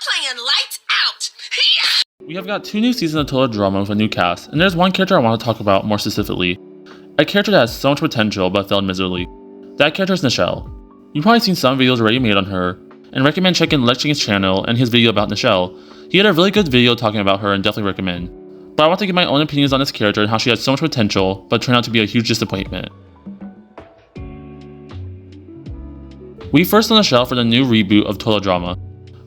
playing lights out. We have got 2 new seasons of total drama with a new cast, and there's one character I want to talk about more specifically. A character that has so much potential but failed miserably. That character is Nichelle. You've probably seen some videos already made on her, and recommend checking Lechgang's channel and his video about Nichelle. He had a really good video talking about her and definitely recommend. But I want to give my own opinions on this character and how she had so much potential but turned out to be a huge disappointment. We first saw Nichelle for the new reboot of Total Drama.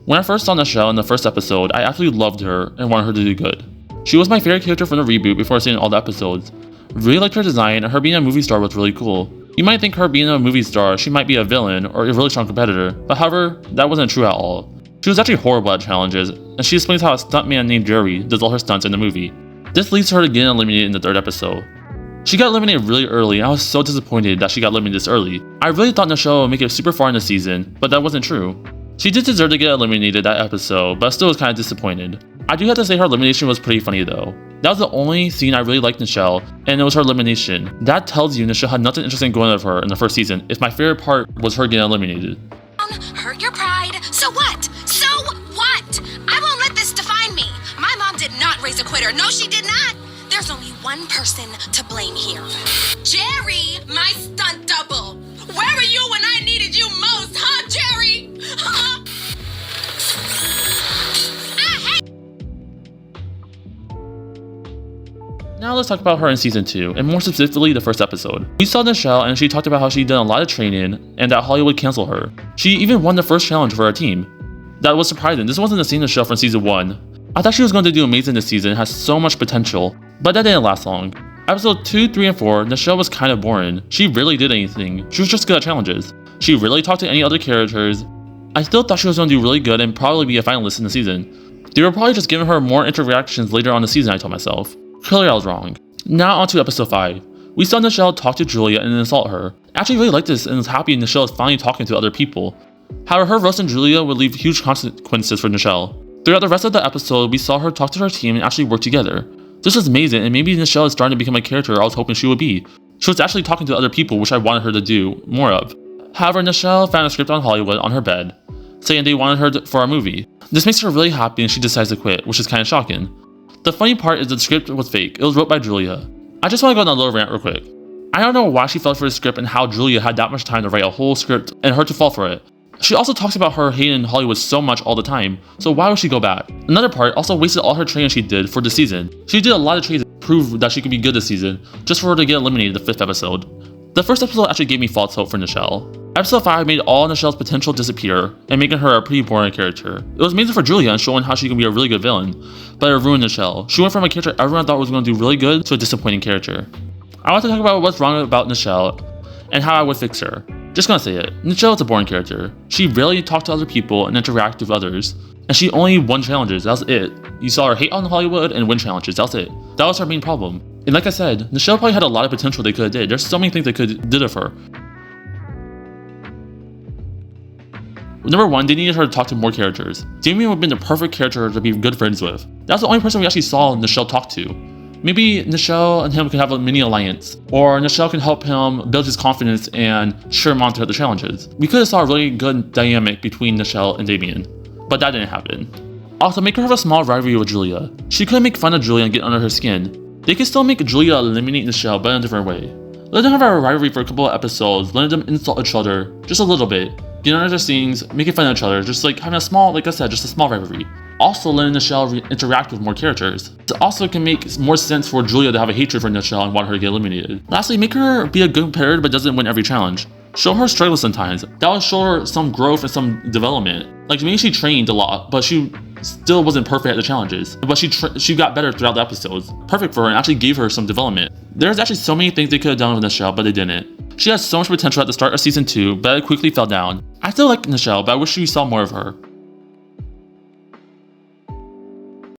When I first saw Nichelle in the first episode, I absolutely loved her and wanted her to do good. She was my favorite character from the reboot before seeing all the episodes. Really liked her design, and her being a movie star was really cool. You might think her being a movie star, she might be a villain or a really strong competitor, but however, that wasn't true at all. She was actually horrible at challenges, and she explains how a stuntman named Jerry does all her stunts in the movie. This leads to her to getting eliminated in the 3rd episode. She got eliminated really early, and I was so disappointed that she got eliminated this early. I really thought Nichelle would make it super far in the season, but that wasn't true. She did deserve to get eliminated that episode, but I still was kind of disappointed. I do have to say her elimination was pretty funny though. That was the only scene I really liked Nichelle, and it was her elimination. That tells you Nichelle had nothing interesting going of her in the first season, if my favorite part was her getting eliminated. Hurt your pride. So what? So what? I won't let this define me. My mom did not raise a quitter. No, she did not. There's only one person to blame here. Jerry, my stunt double. Where were you when I needed you most, huh, Jerry? Huh? Now let's talk about her in season 2, and more specifically the first episode. We saw Nichelle and she talked about how she'd done a lot of training and that Hollywood canceled her. She even won the first challenge for her team. That was surprising. This wasn't the same Nichelle from season 1. I thought she was going to do amazing this season, has so much potential, but that didn't last long. Episode 2, 3, and 4, Nichelle was kind of boring. She rarely did anything. She was just good at challenges. She rarely talked to any other characters. I still thought she was going to do really good and probably be a finalist in the season. They were probably just giving her more interactions later on in the season, I told myself. Clearly I was wrong. Now on to episode 5. We saw Nichelle talk to Julia and insult her. I actually really liked this and was happy Nichelle is finally talking to other people. However, her roasting Julia would leave huge consequences for Nichelle. Throughout the rest of the episode, we saw her talk to her team and actually work together. This was amazing, and maybe Nichelle is starting to become a character I was hoping she would be. She was actually talking to other people, which I wanted her to do more of. However, Nichelle found a script on Hollywood on her bed, saying they wanted her for a movie. This makes her really happy and she decides to quit, which is kind of shocking. The funny part is the script was fake. It was wrote by Julia. I just want to go on a little rant real quick. I don't know why she fell for the script and how Julia had that much time to write a whole script and her to fall for it. She also talks about her hating Hollywood so much all the time, so why would she go back? Another part also wasted all her training she did for the season. She did a lot of training to prove that she could be good this season, just for her to get eliminated the 5th episode. The first episode actually gave me false hope for Nichelle. Episode 5 made all Nichelle's potential disappear and making her a pretty boring character. It was amazing for Julia and showing how she can be a really good villain, but it ruined Nichelle. She went from a character everyone thought was going to do really good to a disappointing character. I want to talk about what's wrong about Nichelle and how I would fix her. Just gonna say it, Nichelle is a boring character. She rarely talked to other people and interacted with others, and she only won challenges, that was it. You saw her hate on Hollywood and win challenges, that was it. That was her main problem. And like I said, Nichelle probably had a lot of potential they could have did. There's so many things they could have did of her. Number 1, they needed her to talk to more characters. Damien would have been the perfect character to be good friends with. That's the only person we actually saw Nichelle talk to. Maybe Nichelle and him could have a mini alliance, or Nichelle can help him build his confidence and cheer him on throughout the challenges. We could have saw a really good dynamic between Nichelle and Damien, but that didn't happen. Also, make her have a small rivalry with Julia. She couldn't make fun of Julia and get under her skin. They could still make Julia eliminate Nichelle, but in a different way. Let them have a rivalry for a couple of episodes, letting them insult each other, just a little bit. Get under their scenes, making fun of each other, just like having a small, like I said, just a small rivalry. Also letting Nichelle interact with more characters. It also can make more sense for Julia to have a hatred for Nichelle and want her to get eliminated. Lastly, make her be a good competitor but doesn't win every challenge. Show her struggle sometimes. That will show her some growth and some development. Like maybe she trained a lot, but she still wasn't perfect at the challenges. But she got better throughout the episodes. Perfect for her and actually gave her some development. There's actually so many things they could have done with Nichelle, but they didn't. She had so much potential at the start of season 2, but it quickly fell down. I still like Nichelle, but I wish we saw more of her.